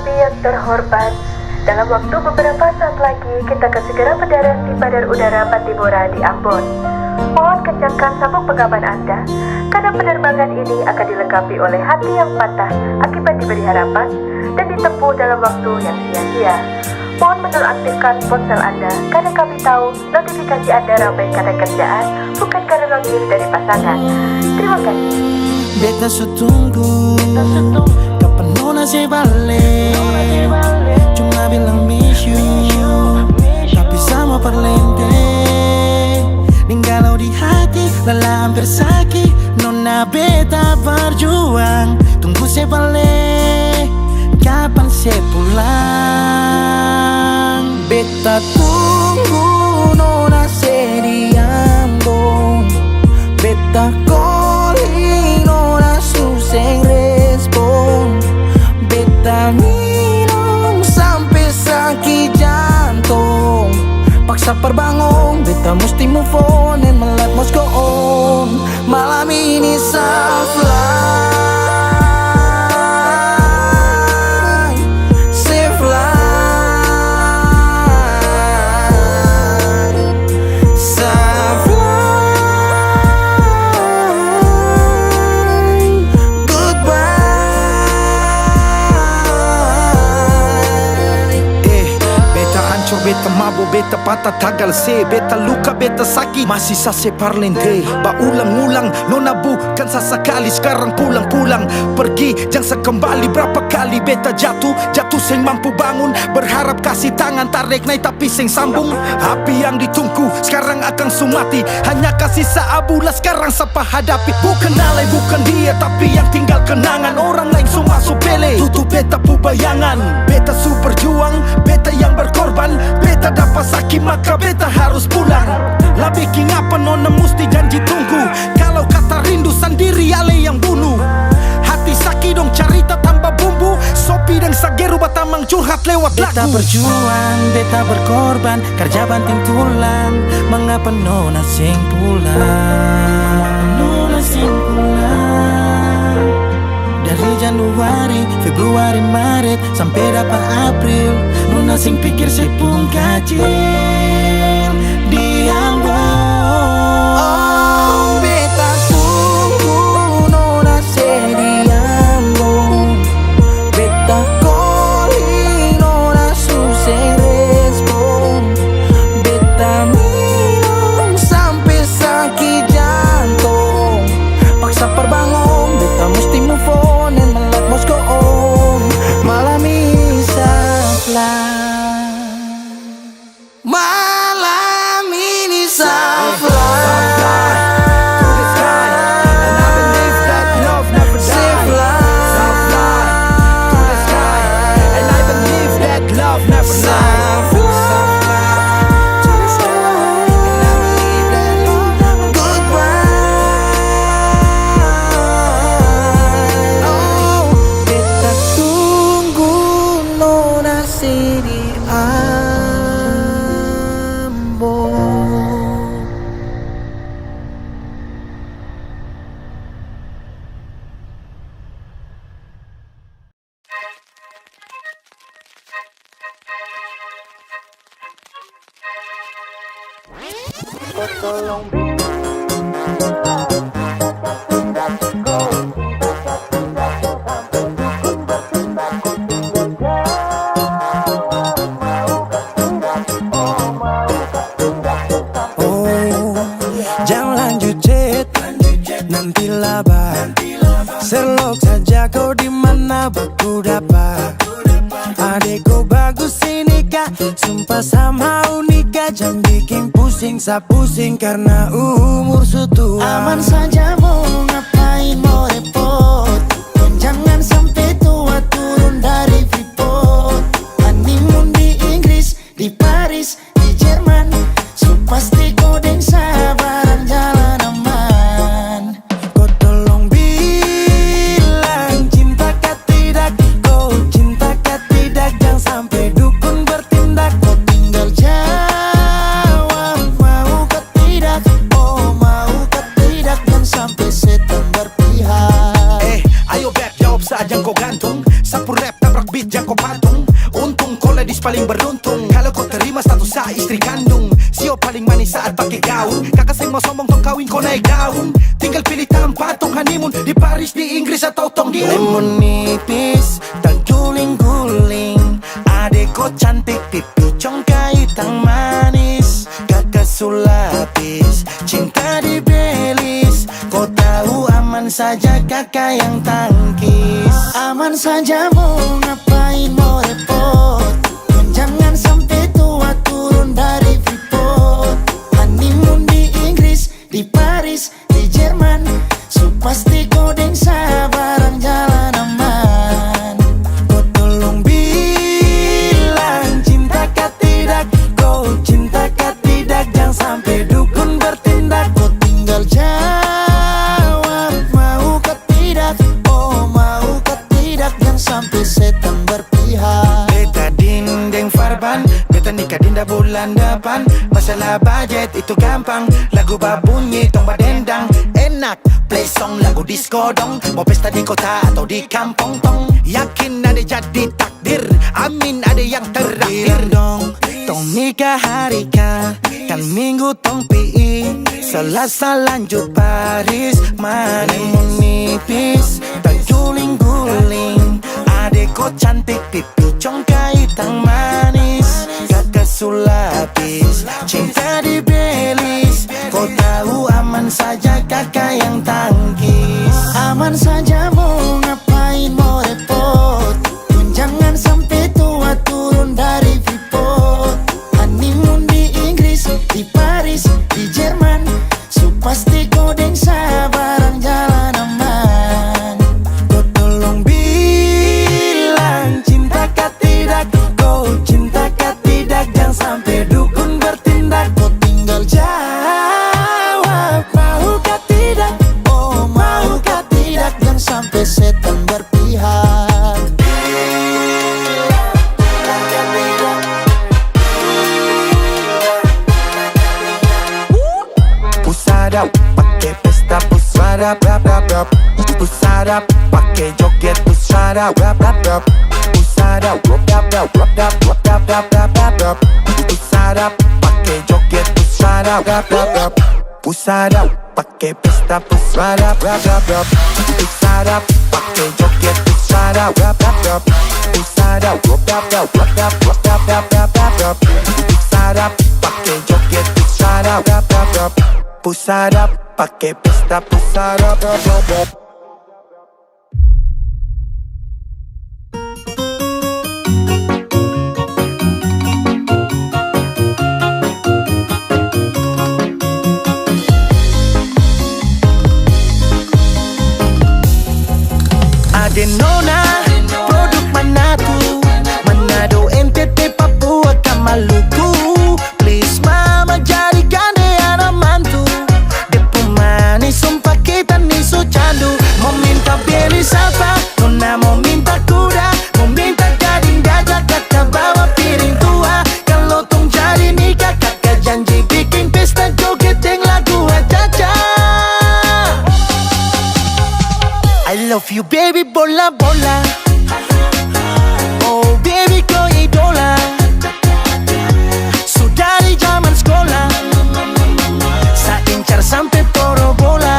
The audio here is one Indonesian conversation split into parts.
Nabi yang terhormat, dalam waktu beberapa saat lagi kita akan segera mendarat di Bandar Udara Pattimura di Ambon. Mohon kencangkan sabuk pengaman Anda, karena penerbangan ini akan dilengkapi oleh hati yang patah akibat diberi harapan dan ditempuh dalam waktu yang sia-sia. Mohon menonaktifkan ponsel Anda, karena kami tahu notifikasi Anda ramai karena kerjaan, bukan karena notif dari pasangan. Terima kasih. Beta sutunggu kapan nona se balik. Cuma bilang miss you, tapi sama perlente. Ninggalau di hati, lelah hampir sakit. Nona beta berjuang, tunggu se balik. Kapan se pulang? Beta tunggu nona se di Ambon. Beta calling nona suseng respon. Beta minum sampai sakit jantung. Paksa perbangun, beta mesti move on and my life must go on. Malam ini safe fly, safe fly, safe fly. Goodbye. Beta hancur, beta mabuk, beta patah tagal se. Beta luka, beta sakit, masih sase parlente. Ulang-ulang, nona bukan sesekali. Sekarang pulang-pulang, pergi jangan sekembali. Berapa kali beta jatuh seng mampu bangun. Berharap kasih tangan, tarik naik tapi seng sambung. Api yang ditunggu sekarang akan sumati. Hanya kasih seabulah sekarang siapa hadapi. Bukan alay, bukan dia, tapi yang tinggal kenangan. Orang lain semua supele, tutup beta pu bayangan. Beta su berjuang, beta yang berkorban. Beta dapat sakit maka beta harus pulang. Lah bikin apa nona mesti janji tunggu. Kalau kata rindu sendiri ale yang bunuh. Hati sakit dong cerita tambah bumbu. Sopi dan sageru batamang curhat lewat lagu. Beta berjuang, beta berkorban, kerja banting tulang. Mengapa nona sing pulang? Nona sing pulang. Dari Januari, Februari, Maret sampai dapat April. Nona sing pikir saya pun kacil di Ambon. Oh, beta tunggu nona se di Ambon. Beta calling nona suseng respon. Beta minum sampai sakit jantung. Paksa perbangun, beta mesti move on and my life must go on. Malam ini safe fly. Malam ini safe fly. Jangan lanjut chat, nanti laba. Serlok saja kau di mana baku dapat. Adekku bagus ini kak, sumpah sama unika. Jangan bikin pusing, pusing karena umur sutua. Aman saja mau ngapain mau repot. Jangan sampai tua turun dari Freeport. Honeymoon di Inggris, di Paris, di Jerman. So pasti kau deng sabaran jalan aman. Kau tolong bilang cinta kah tidak. Kau cinta kah tidak. Jangan sampai dukun bertindak. Kau tinggal jawab mau kah tidak. Oh mau kah tidak. Jangan sampai setan berpihak. Ayo beb jawab saja kau gantung. Sapu rap tabrak beat jangan kau pantun. gadis paling beruntung. Kalau kau terima status sa istri kandung, sio paling manis saat pakai gaun. Kakak saya mau sombong tong kawin kau naik daun. Tinggal pilih tempat tong honeymoon di Paris, di Inggris atau tong di lemon nipis dan guling-guling. Adek kau cantik, pipi congkai tang manis. Kakak sulapis, cinta di Belis. Kau tahu aman saja kakak yang tangkis. Aman saja mau ngapain mau repot. Jangan sampai tua turun dari Freeport. Honeymoon di Inggris, di Paris, di Jerman. So pasti kodeng sabarang jalan aman. Kau tolong bilang cinta kah tidak. Kau cinta kah tidak. Jangan sampai dukun bertindak. Kau tinggal jawab mau kah tidak. Oh mau kah tidak. Jangan sampai setan berpihak. Beta dinding farban, beta nikah dinda bulan depan. Masalah budget itu gampang. Lagu babunyi tong badendang. Enak play song lagu disco dong. Mau pesta di kota atau di kampung tong. Yakin ada jadi takdir, amin ada yang terakhir dong. Tong nikah hari kan minggu tong PI. Selasa lanjut Paris, honeymoon nipis tak guling-guling. Adek kau cantik, pipi congkai tang manis. Kakak sulapis, cinta di Belis. Kau tahu aman saja kakak yang tangkis. Aman saja mau ngapain mau repot. Jangan sampai tua turun dari Freeport. Honeymoon di Inggris, di Paris, di Jerman. So pasti kodeng sabarang jalan aman. Kau tolong bilang cinta kah tidak. Kau cinta kah tidak. Jangan sampai dukun bertindak. Kau tinggal jawab mau kah tidak. Oh mau kah tidak. Jangan sampai setan berpihak. Pusada pakai pesta pusada rap rap rap. Pusada pakai joget pusada rap rap rap. Pusada rap rap rap rap rap rap rap rap rap rap. Pusada pakai joget pusada rap rap rap. Pusada pakai pesta pusada rap rap rap. Pusada pakai joget pusada rap rap rap. Pusada rap rap rap rap rap rap rap rap rap rap. Pusada pakai joget pusada rap rap rap. Pusada pakai pesta pusada rap rap rap. Ade nona, produk Manado, Manado, NTT, Papua, ke Maluku. Please mama jadikan dia anak mantu. Depo manis sumpah kita nih so candu. Mau minta beli salsa, nona mau minta kuda. Mau minta gading gajah, kakak bawa piring tua. Kalau tong jadi nikah, kakak janji bikin pesta joget yang lagu aja-aja. I love you baby bola bola. Oh baby kau idola. Sudah di zaman sekolah, saya incar sampai poro bola.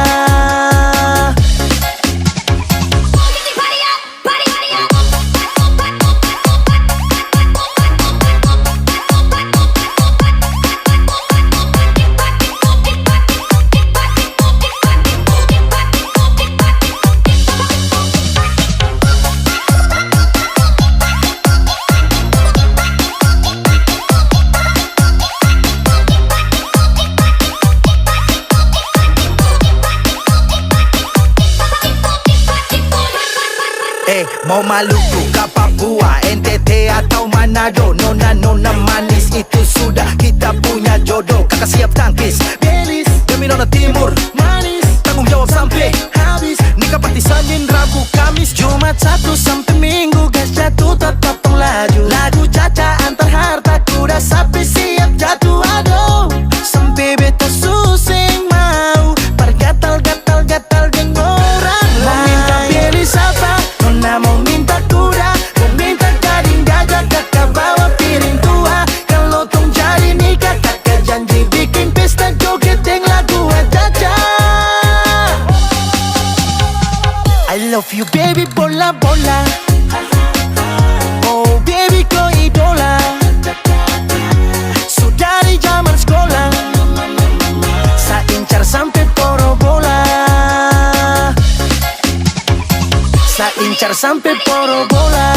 Mau Maluku ke Papua, NTT atau Manado. Nona manis itu sudah kita punya jodoh. Kakak siap tangkis Belis demi nona timur manis. Tanggung jawab sampai habis. Nikah pasti Senin, Rabu, Kamis, Jumat, Sabtu sampai Minggu. Gas jatuh tetap tong laju. Lagu caca antar harta kuda sampai siap jatuh. Aduh sampai beta susing mau pergatal-gatal-gatal dengan orang lain. Mau minta Belis apa? Nona mau minta kuda. Mau minta gading gajah, kakak bawa piring. love you baby bola bola. Oh baby kau idola. So dari zaman sekolah saya incar sampai porobola. Saya incar sampai porobola.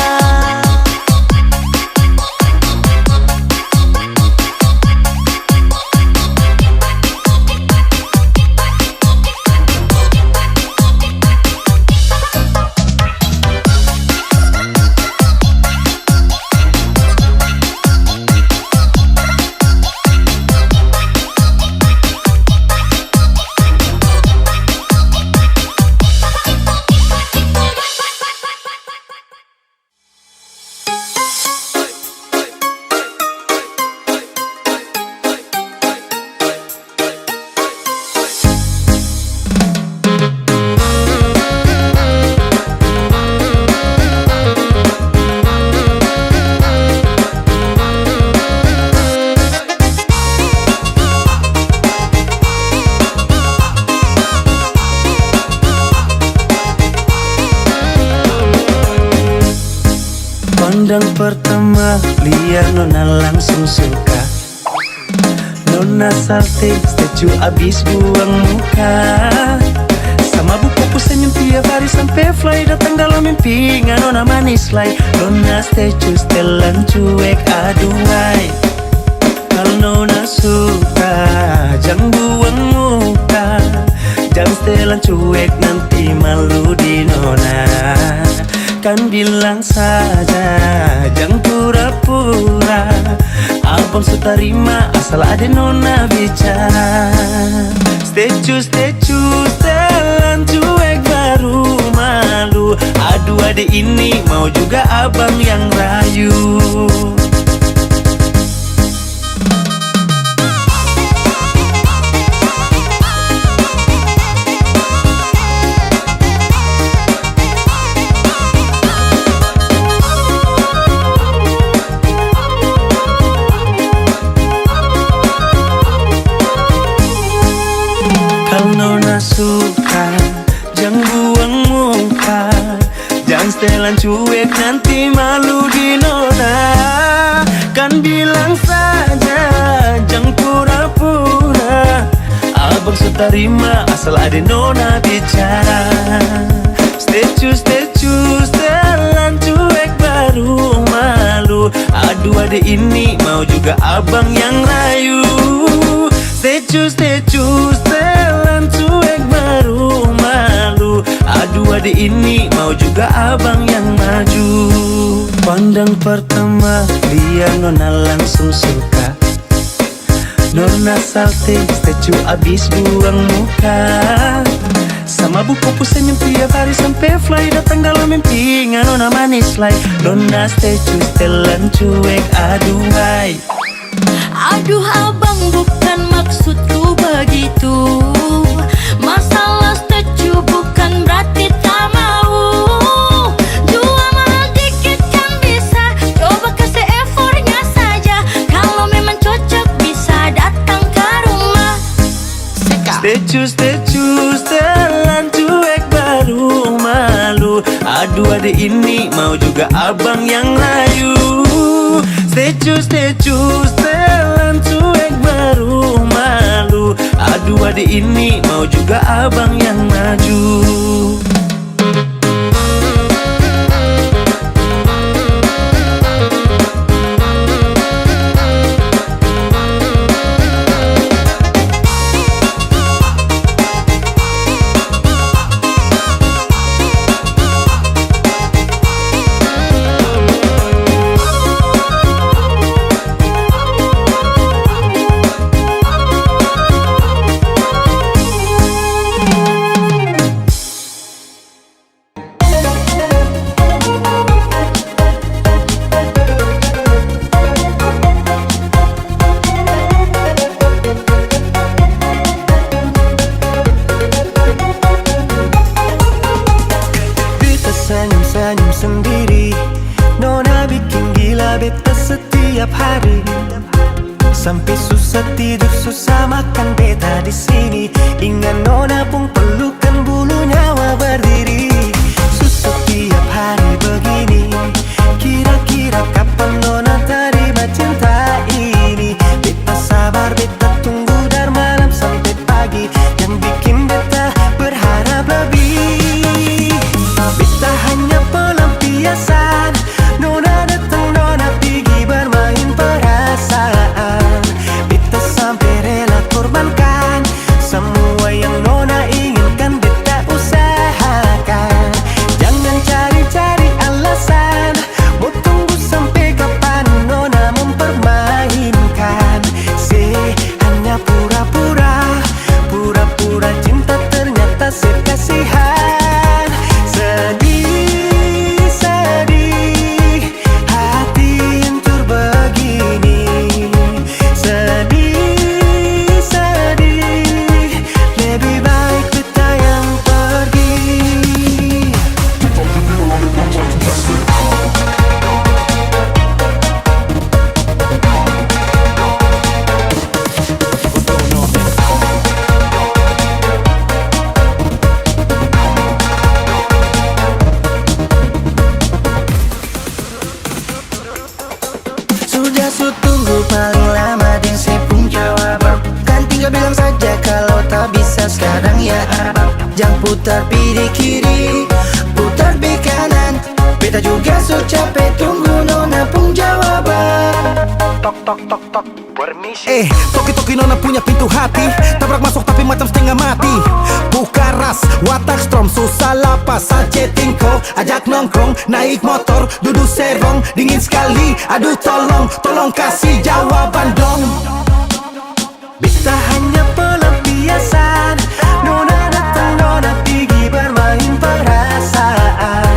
Pandang pertama liar nona langsung suka. Nona salting statue abis buang muka. Sama buku senyum tiap hari sampai fly. Datang dalam mimpi nona manis lay. Nona statue setelan cuek aduhai. Kalau nona suka jangan buang muka. Jangan setelan cuek nanti malu di nona. Kan bilang saja, jangan pura-pura. Abang suka terima asal ada nona bicara. Statue, setelan cuek baru malu. Aduh adik ini mau juga abang yang rayu. Nona suka, jangan buang muka. Jangan setelan cuek nanti malu di nona. Kan bilang saja, jangan pura-pura. Abang suka terima asal ada nona bicara. Statue, setelan cuek baru malu. Aduh adik ini mau juga abang yang rayu. Statue, setelan cuek baru malu. Aduh adik ini mau juga abang yang maju. Pandang pertama dia nona langsung suka. Nona salting statue abis buang muka. Sama buku senyum tiap hari sampai fly. Datang dalam mimpi nona manis lay. Nona statue setelan cuek aduhai. Aduh abang bukan maksudku begitu. Masalah statue bukan berarti tak mau. Jual mahal dikit kan bisa. Coba kasih effortnya saja. Kalau memang cocok bisa datang ke rumah. Statue, setelan cuek baru malu. Aduh adik ini mau juga abang yang rayu. Statue, setelan cuek baru malu. Aduh adik ini mau juga abang yang maju. Sampai susah tidur, susah makan beta di sini. Ingat nona pun pelukan bulu nyawa berdiri. hari begini. Kira-kira kapan nona terima cinta ini? Beta sabar, beta tunggu dari malam sampai pagi. Yang bikin beta berharap lebih. Beta hanya pelampiasan. Nona datang, nona pergi bermain perasaan. Beta sampai rela korbankan semua yang nona inginkan. Beta usahakan. Jangan cari-cari alasan. Mau tunggu sampai kapan nona mempermainkan. Hanya pura-pura, pura-pura cinta ternyata sekasihan. Sedih, sedih, hati hancur begini. Sedih, sedih, lebih baik kita yang pergi. Sudah su tunggu paling lama dan saya pun jawab. Kan tinggal bilang saja kalau tak bisa sekarang ya. Jangan putar pilih kiri, putar be kanan. Beta juga su capek tunggu nona pun jawaban. Tok tok tok tok, permisi. Toki-toki nona punya pintu hati. Tabrak masuk tapi macam setengah mati. Buka ras, watak strom, susah lapas. Saja tingko, ajak nongkrong, naik motor, duduk serong. Dingin sekali, aduh tolong, tolong kasih jawaban dong. Beta hanya pelampiasan. Nona datang, nona pergi bermain perasaan.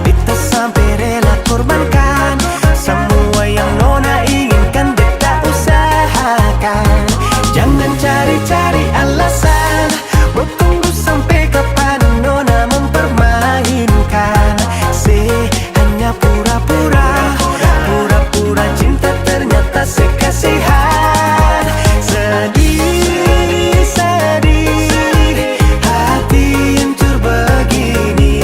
Beta sampai rela korbankan semua yang nona inginkan. Beta usahakan. Jangan cari-cari alasan. Mau tunggu sampai kapan nona mempermainkan. Hanya pura-pura, pura-pura cinta ternyata sekasihan. Sedih, sedih, hati hancur begini.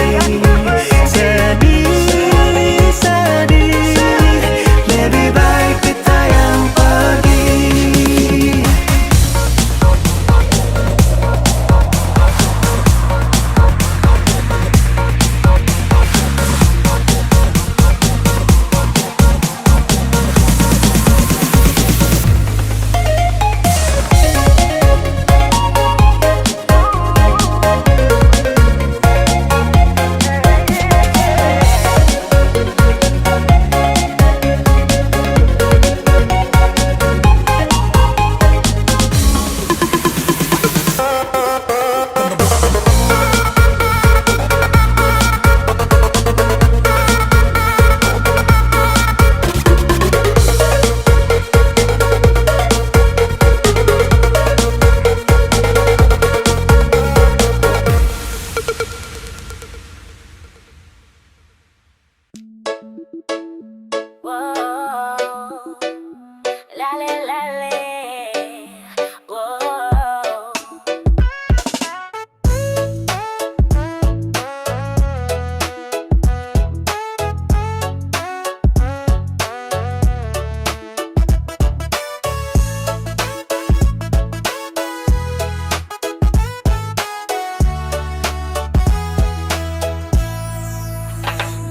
Sedih, sedih, lebih baik kita yang pergi.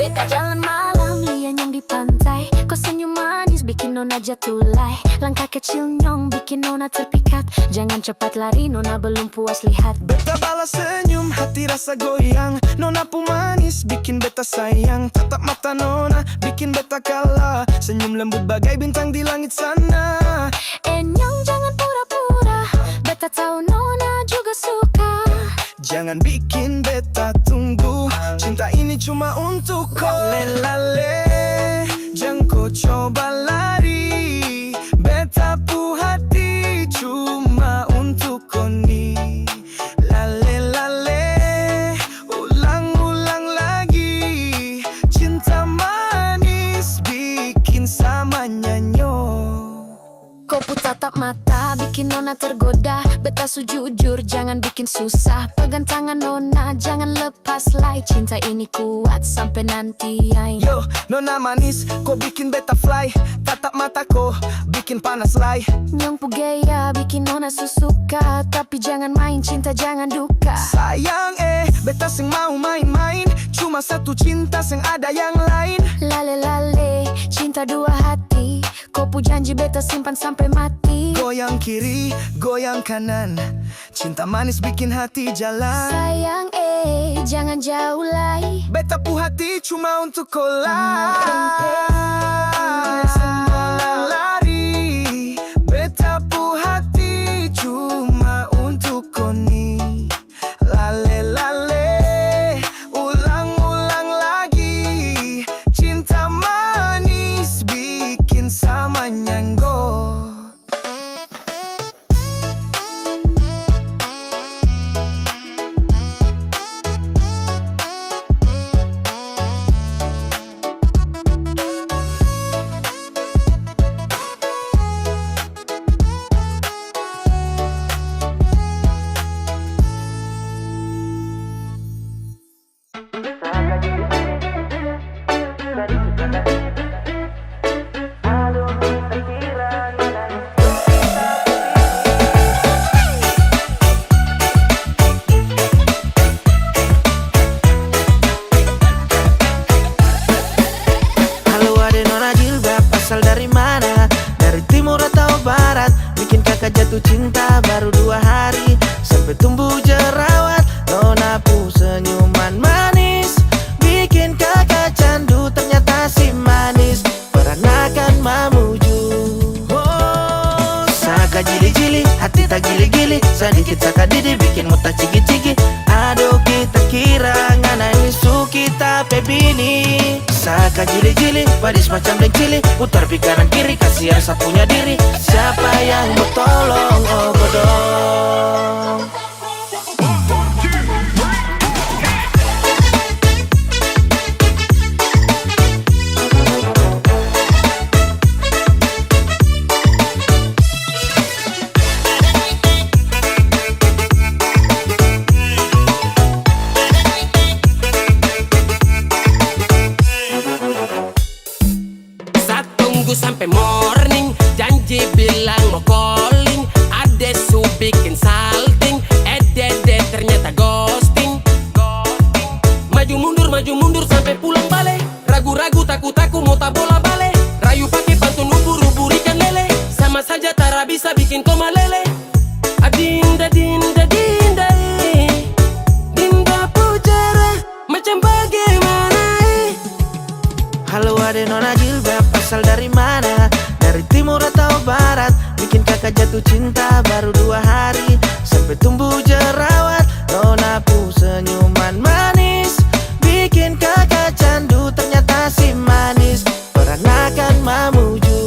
Beta jalan malam, lian yang di pantai. Kau senyum manis, bikin nona jatuh lay. Langkah kecil nyong, bikin nona terpikat. Jangan cepat lari, nona belum puas lihat. Beta balas senyum, hati rasa goyang. Nona pun manis, bikin beta sayang. Tatap mata nona, bikin beta kalah. Senyum lembut bagai bintang di langit sana. Nyong jangan pura-pura, beta tahu nona juga suka. Jangan bikin beta tunggu. Cinta ini cuma untuk kau. Lelale, jangan kau coba lari. Beta pu hati cuma untuk kau ni. Lale lale, ulang-ulang lagi. Cinta manis bikin sama nyanyo. Kau putar tatap mata bikin nona tergoda. Beta sujujur jangan bikin susah. Pegang tangan nona jangan lepas lai. Cinta ini kuat sampai nanti ay. Yo, nona manis, kau bikin beta fly. Tatap mataku, bikin panas lai. Nyong gaya bikin nona susuka. Tapi jangan main cinta jangan duka. Sayang beta sing mau main-main. Cuma satu cinta sing ada yang lain. Lale lale, cinta dua hati. Kopu janji beta simpan sampai mati. Goyang kiri, goyang kanan. Cinta manis bikin hati jalan. Sayang jangan jauh lai. Beta pu hati cuma untuk kau lai. Semua lari. Beta pu hati cuma untuk kau ni. Lale lale, ulang-ulang lagi. Cinta manis bikin sama nyanggo. Jatuh cinta baru 2 hari sampai tumbuh jerawat. Nona pu senyuman manis bikin kakak candu. Ternyata si manis peranakan mamuju. Saka jili-jili hati tak gili-gili. Sedikit saka didi bikin muta cigi-cigi. Aduh kita kira ngana isu kita pebini. Saka jili-jili badis macam deng cili. Putar pi kanan kiri kasihan sapunya diri. Siapa yang mau tolong oh bodong. Sampai morning, janji bilang mau calling. Ade su bikin salting, dede ternyata ghosting. Maju mundur sampai pulang balik. Ragu-ragu takut-takut mau tak bola balik. Rayu pakai pantun ubur-ubur ikan lele. Sama saja tara bisa bikin koma lele. Adinda dinda dinda dinda pujara macam bagaimana Halo ade nona jilbab, asal dari mana? Dari timur atau barat? Bikin kakak jatuh cinta baru 2 hari sampai tumbuh jerawat. Nona pu senyuman manis bikin kakak candu. Ternyata si manis peranakan mamuju.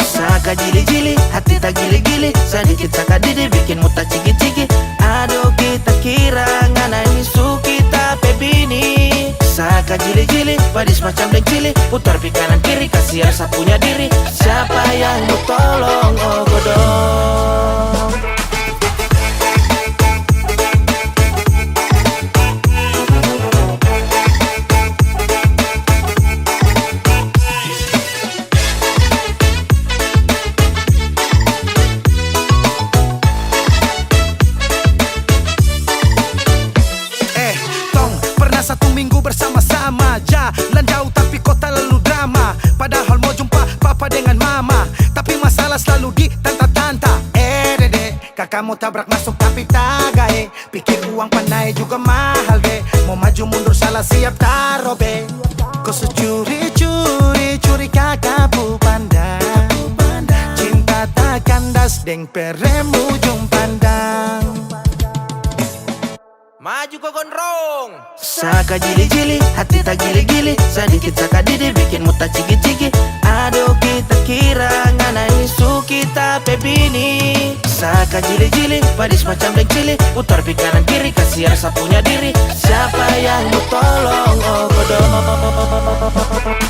Saka jili-jili hati tak gili-gili. Sedikit saka didi bikin muta cigi-cigi. Aduh kita kira ngana isu kita pebini. Saka jili-jili badis macam deng cili. Putar pi kanan kiri kasihan sapunya diri. Siapa yang mau tolong oh bodong. Bersama-sama jalan jauh tapi kota lalu drama. Padahal mau jumpa papa dengan mama, tapi masalah selalu di tanta-tanta. Dede, kakak mau tabrak masuk tapi tak gae. Pikir uang panai juga mahal be. Mau maju mundur salah siap taruh be. Kau curi kakak pu pandang. Cinta tak kandas deng peremu ujung pandang. Maju kau gondrong. Saka jili-jili hati tak gili-gili. Sedikit saka didi bikin muta cigi-cigi. Aduh kita kira ngana isu kita pebini. Saka jili-jili badis macam deng cili. Putar pi kanan kiri kasihan sapunya diri. Siapa yang mau tolong oh bodong.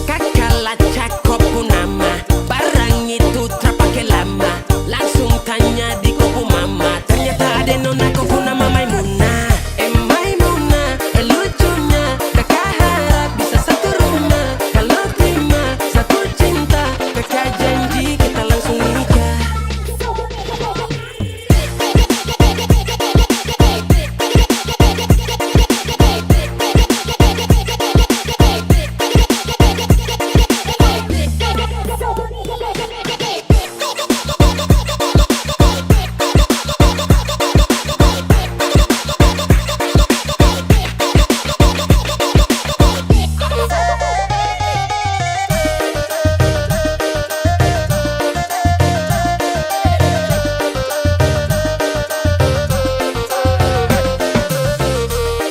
kakak lacak kopu nama. Barang itu terpakai lama, langsung tanya di kopu mama. Ternyata ada nona kopu nama Maimunah. Maimunah, lucunya kakak harap bisa satu rumah. Kalau terima satu cinta, kakak janji kita langsung nikah.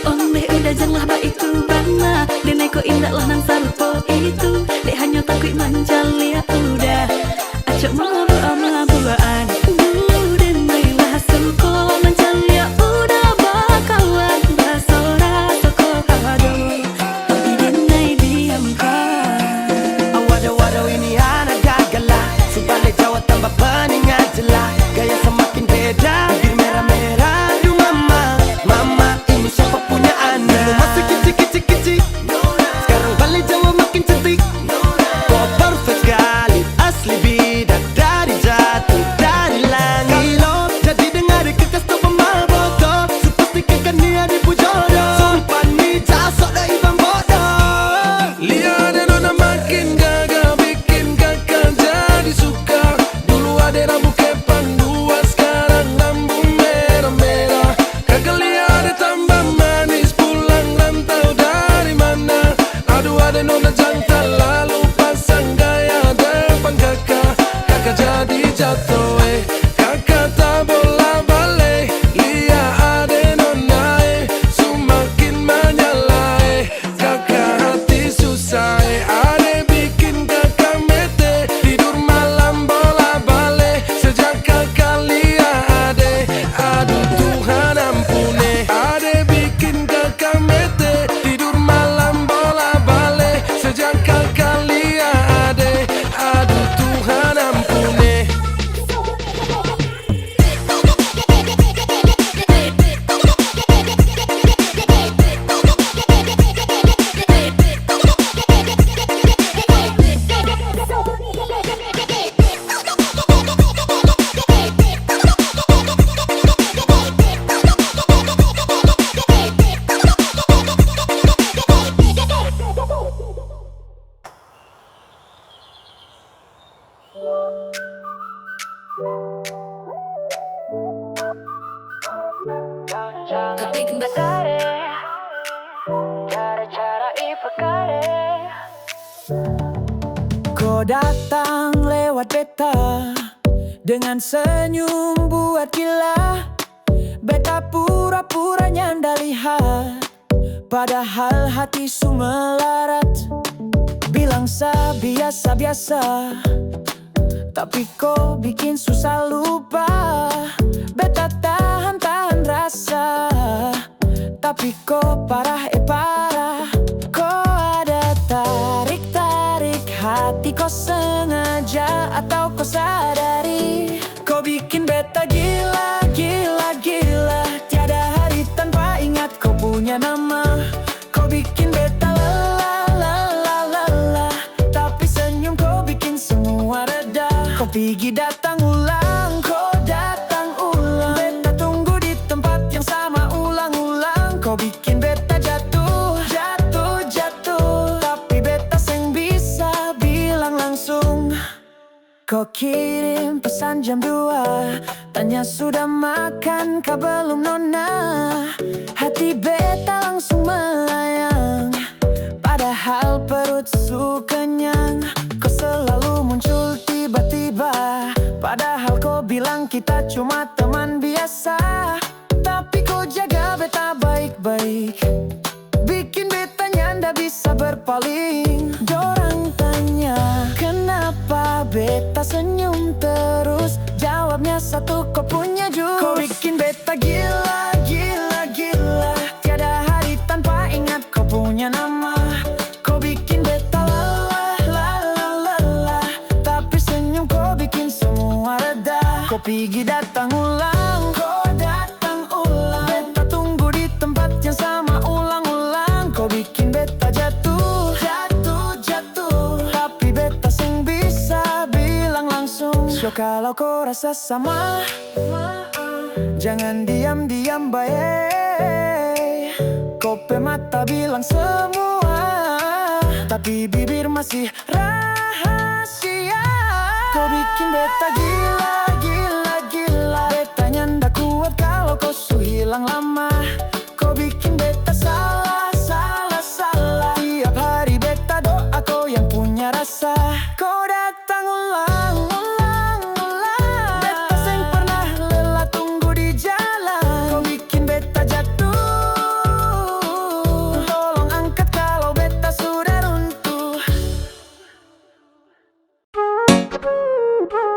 Oleh udah janganlah ba itu bana Dene ko indah lah nang sarupo itu Dek hanya takut manjali ya udah Acok maru ama bulaan Dene lah suko manjali ya udah bakawan Basora toko hado Tapi dene diam kan Waduh ini anak gagal lah. Subalik Jawa tambah peningan jelas. Gaya semakin beda, bibir merah-merah. Aduh mama ini siapa punya anak? Dulu masih kecil-kecil, sekarang balik Jawa makin cantik. Kok perfect sekali, asli bidadari jatuh dari langit. Kalau jadi dengar kekas tuh pemal bodoh, sepastikan dia dipujodoh. Sumpah nih jasok dah ibang bodoh. Lihat ada nona makin gagal, bikin kakak jadi suka. Dulu ada rambut kepang dua, sekarang rambut merah-merah. Kakak lihat ada tambah manis, pulang rantau dari mana? Aduh ada nona jantan, lalu pasang gaya depan kakak. Kakak jadi jatuh, kakak tak bola balik. Lihat ada nona, semakin menyala, kakak hati susah, ada bikin kakak mete. Tidur malam bola balik, sejak kakak lihat ade. Aduh Tuhan ampuni, ada bikin kakak mete. Tidur malam bola balik, sejak kakak lihat ade. Aduh Tuhan ampuni. Kau datang lewat beta dengan senyum buat gila. Beta pura-pura nyanda lihat, padahal hati su melarat. Bilang biasa-biasa, tapi kau bikin susah lupa. Beta tahan-tahan rasa, tapi kau parah parah. Kau ada tarik-tarik hati, kau sengaja atau kau sadari. Kau bikin beta gila, gila, gila. Tiada hari tanpa ingat kau punya nama. Kau bikin beta lelah, lelah, lelah. Tapi senyum kau bikin semua reda. Kau pergi datang ulang, kau datang ulang. Beta tunggu di tempat yang sama ulang-ulang. Kau bikin beta jatuh, jatuh, jatuh. Tapi beta seng bisa bilang langsung. Kau kirim pesan jam 2, tanya sudah makan kah belum nona. Hati beta langsung melayang, padahal perut su kenyang. Kau selalu muncul tiba-tiba, padahal kau bilang kita cuma teman biasa. Tapi kau jaga beta baik-baik, bikin beta nyanda bisa berpaling. Dorang tanya kenapa beta senyum terus, jawabnya satu, kau punya jus. Kau bikin beta gila, gila, gila. Tiada hari tanpa ingat kau punya nama. Kau bikin beta lelah, pergi datang ulang. Kau datang ulang. Beta tunggu di tempat yang sama ulang-ulang. Kau bikin beta jatuh, tapi beta sing bisa bilang langsung. So kalau kau rasa sama, jangan diam-diam baik. Kau pe mata bilang semua, tapi bibir masih rahasia. Kau bikin beta gila. Beta nyanda kuat kalau kau su hilang lama. Kau bikin beta salah. Tiap hari beta doa kau yang punya rasa. Kau datang ulang. Beta seng pernah lelah tunggu di jalan. Kau bikin beta jatuh. Tolong angkat kalau beta sudah runtuh.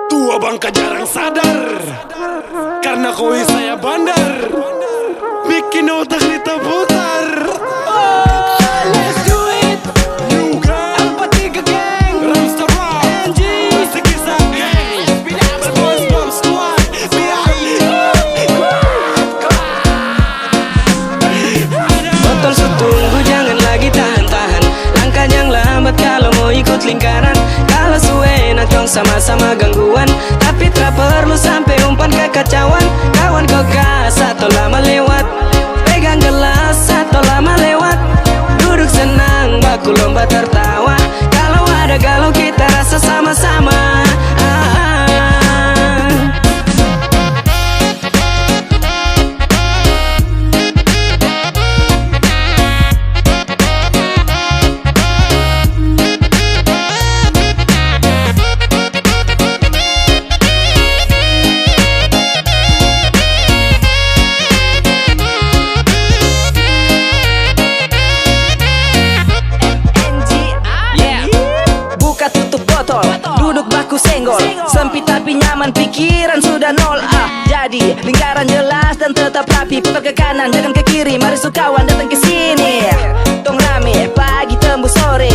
Tua bangka jarang sadar, karena koi saya bandar, bikin otak kita putar. Let's do it. Juga Alpha 3 Gang, Ramstar Rock, NG, Sekisa Gang, SpongeBob Squad, Botol setunggu jangan lagi tahan-tahan. Langkah yang lambat kalau mau ikut lingkaran. Kalau suwe nak tong sama-sama gangguan, tapi tak perlu sampai umpan kekacauan. Kawan kau gas atau lama lewat, pegang gelas atau lama lewat. Duduk senang baku lomba tertawa. Kalau ada galau kita rasa sama-sama. Senggol, sempit tapi nyaman, pikiran sudah nol. Jadi lingkaran jelas dan tetap rapi. Putar ke kanan, jangan ke kiri. Mari sukawan datang ke sini. Tong rame, pagi tembus sore.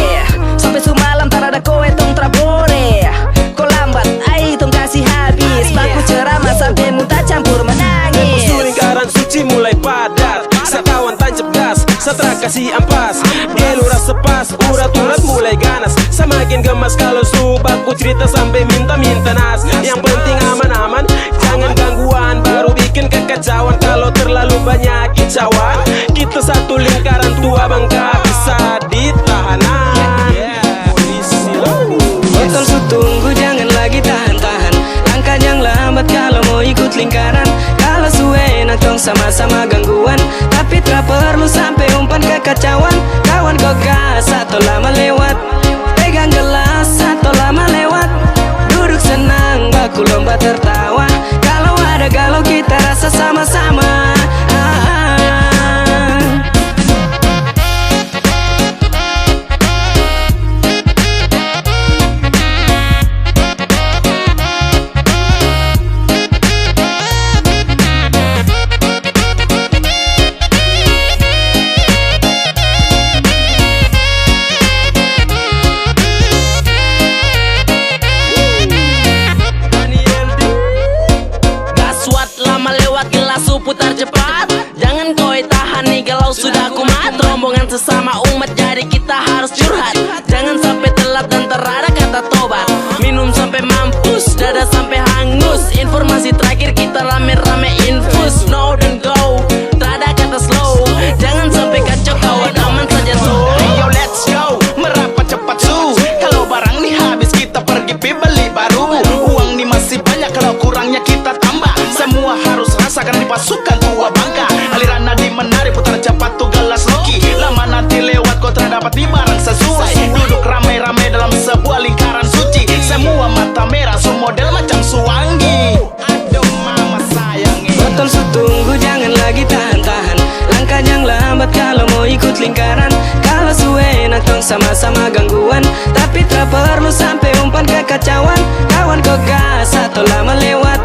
Sampai sumalam tak ada kowe tong trabore. Kau lambat, ai tong kasih habis. Baku ceramah sampai muntah campur menangis. Tempo lingkaran suci mulai padat. Sekawan tancap gas, setelah kasih ampas. Elu rasa pas, urat-urat mulai ganas. Semakin gemas kalau subaku cerita sampai minta-minta nas. Yang penting aman-aman, jangan gangguan. Baru bikin kekacauan kalau terlalu banyak kicauan. Kita satu lingkaran tua bangka bisa ditahanan. Polisi Botol tunggu jangan lagi tahan-tahan. Langkah yang lambat kalau mau ikut lingkaran. Kalau suwe nak tong sama-sama gangguan, tapi tak perlu sampai umpan kekacauan. Kawan kau gas atau lama lewat, pegang gelas atau lama lewat. Duduk senang baku lomba tertawa. Kalau ada galau kita rasa sama-sama. Putar cepat, jangan kau tahan nih kalau sudah kumat. Rombongan sesama umat jadi kita harus curhat. Jangan sampai telat dan terada kata tobat. Minum sampai mampus, dada sampai hangus. Informasi terakhir kita rame-rame infus. No don't go, terada kata slow. Jangan sampai kacau kawan, aman saja so. Yo let's go, merapat cepat su. Kalau barang nih habis kita pergi beli baru. Uang nih masih banyak, kalau kurangnya kita tambah. Semua harus rasakan di pasukan tua bangka. Aliran nadi menarik, putar cepat tuh galas loki. Lama nanti lewat kau tak dapat di barang sesuai. Duduk ramai-ramai dalam sebuah lingkaran suci. Semua mata merah, su model macam suwangi. Aduh mama sayangi. Botol tunggu jangan lagi tahan-tahan. Langkah yang lambat kalau mau ikut lingkaran. Kalau suwe nak tong sama-sama gangguan, tapi tak perlu sampai umpan kekacauan. Kawan kau gas atau lama lewat,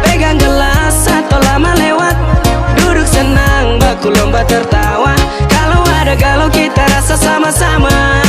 pegang gelas atau lama lewat. Duduk senang baku lomba tertawa. Kalau ada galau kita rasa sama-sama.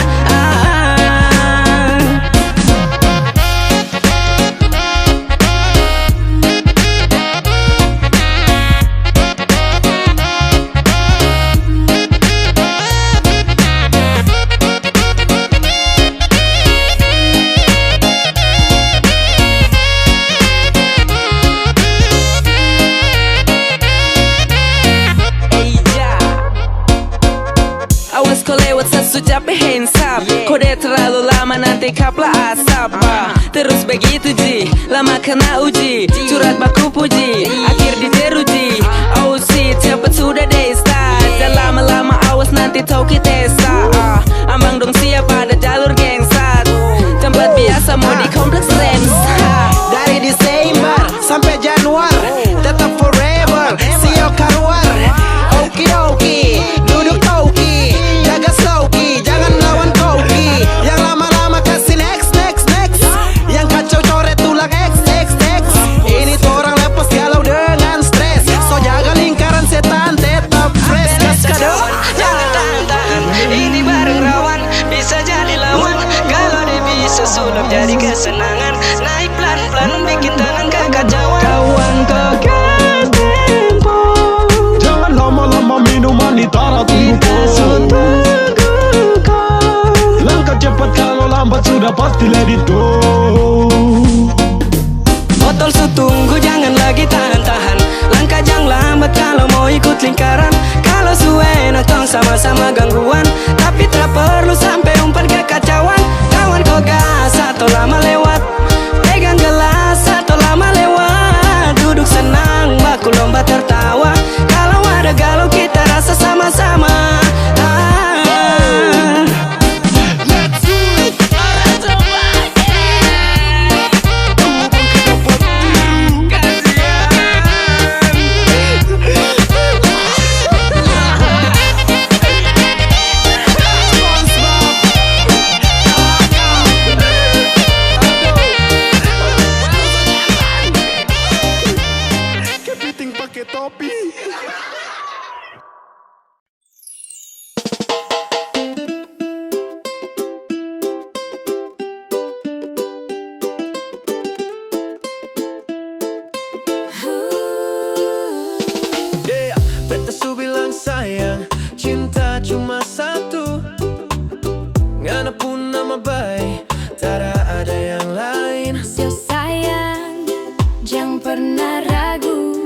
nanti kaplah asap Terus begitu Ji, lama kena uji Curhat baku puji, akhir diteruji Oh shit, cepet sudah deh start Dan lama-lama awas nanti tau kita Ambang dong siap pada jalur gengsat Tempat biasa mau di kompleks Rens Dari Desember sampai Januari tetap forever, siok keluar. Oki, duduk toki, jaga sloki, jangan lawan koki. Yang lama-lama kasih next. Yang kacau coret tulang X. Ini tuh orang lepas galau dengan stres. So jaga lingkaran setan tetap fresh. Kaskado, Jangan tahan-tahan, ini bareng rawan Bisa jadi lawan, kalau dia bisa sulap jadi kesenangan Naik pelan-pelan, bikin tenang kekacauan Kawan kau gas tempo Jangan lama-lama minuman di tanah Kita tunggu Langkah cepat kalau lambat sudah pasti let it go Botol su tunggu jangan lagi tahan-tahan Langkah jangan lambat kalau mau ikut lingkaran Kalau su enak tong sama-sama gangguan Tapi tak perlu sampai umpan kekacauan Kawan kau gas atau lama lewat Pegang gelas atau lama lewat Duduk senang baku lomba tertawa Kalau ada galau kita rasa sama-sama Kepiting pakai topi Beta su bilang sayang, cinta cuma satu. Ngana pun nama baik, tak ada yang lain. So sayang, jangan pernah ragu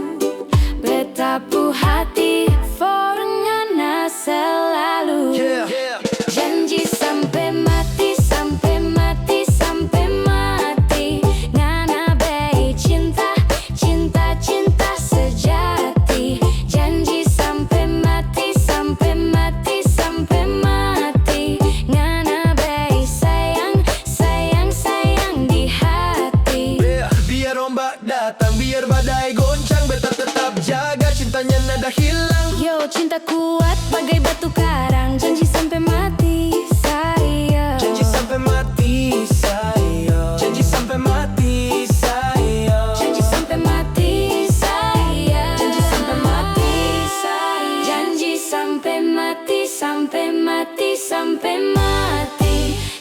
Betapu hati for ngana selalu Janji sampai mati, sampai mati, sampai mati Ngana bei cinta, cinta, cinta sejati Janji sampai mati, sampai mati, sampai mati Ngana bei sayang, sayang, sayang di hati Biar ombak datang, biar badai goncang, beta tetap jaga cintanya nada hilang. Yo, cinta kuat bagai batu karang Janji sampai mati, sayang Janji sampai mati, sayang. Janji sampai mati, sayang. Janji sampai mati, sayang Janji sampai mati, sayang Janji sampai mati, sampai mati, sampai mati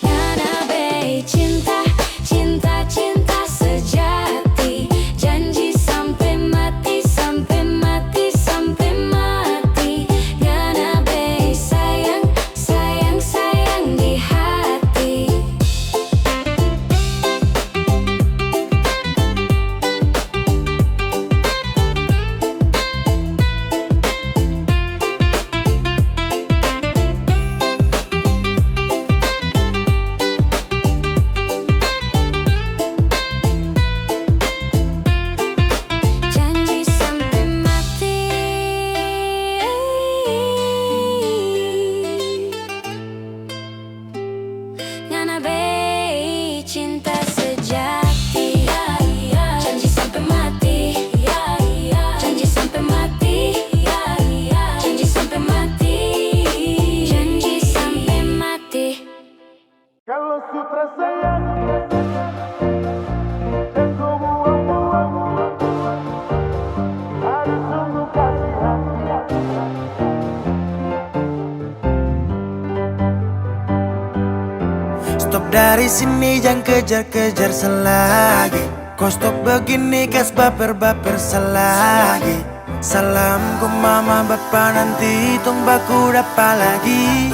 Ngana bei cinta, cinta, cinta sejati Janji sampai mati, sampai mati, sampai mati Ngana bei sayang, sayang, sayang di hati Janji sampai mati Ngana bei cinta sejati Janji sampai mati Janji sampai mati Janji sampai mati Janji sampai mati Kalau sutra sayang dan kau buang-buang harus sungguh kasih hati. Stop dari sini, jangan kejar-kejar selagi. Kau stop begini, gas baper-baper selagi. Salam ke mama bapa nanti tong baku dapa lagi.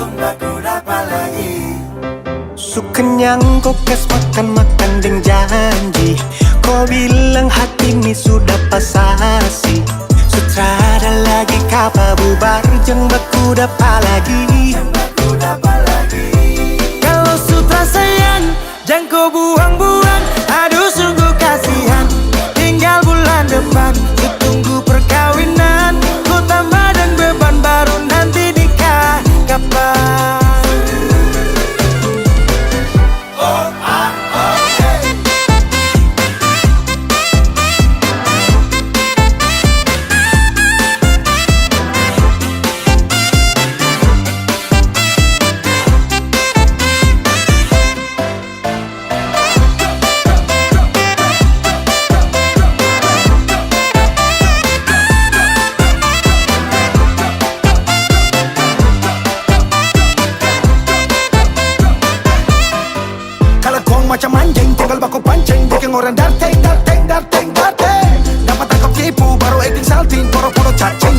Su kenyang kau kas makan-makan deng janji. Kau bilang hati ini sudah pasasi. Sutrada lagi kapa bubar jeng baku dapa lagi. Kalau sutra sayang jangan kau buang-buang. Aduh sungguh kasihan, tinggal bulan depan ku tunggu perkawinan. Ku tambah dan beban baru nanti nikah kapan? Macam anjing tinggal baku pancing, bikin orang darting. Dapat tangkap tipu baru acting salting, poro-poro cacing.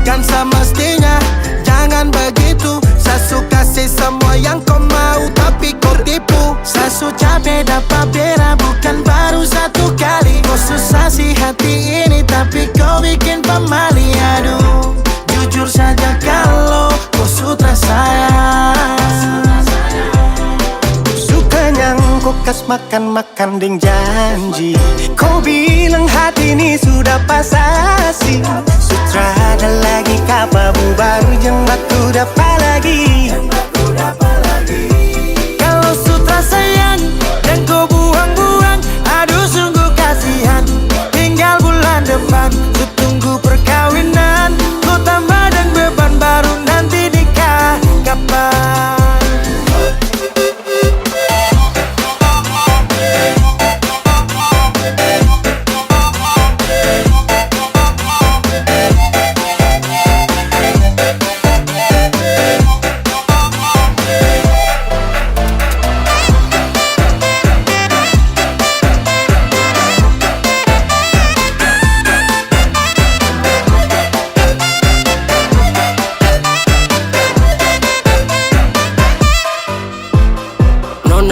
Kan semestinya jangan begitu. Sasu kasih semua yang kau mau tapi kau tipu. Sasu capek dapat bera bukan baru satu kali. Kau susah sih hati ini tapi kau bikin pemali. Aduh jujur saja kalau kau sutra sayang. Kau kas makan ding janji. Kau bilang hati ini sudah pasasi. Sutra ada lagi kapabu baru yang aku dapat lagi. Kalau sutra sayang dan kau buang-buang. Aduh sungguh kasihan, tinggal bulan depan ku tunggu perkawinan. Ku tambah dan beban baru nanti nikah kapan?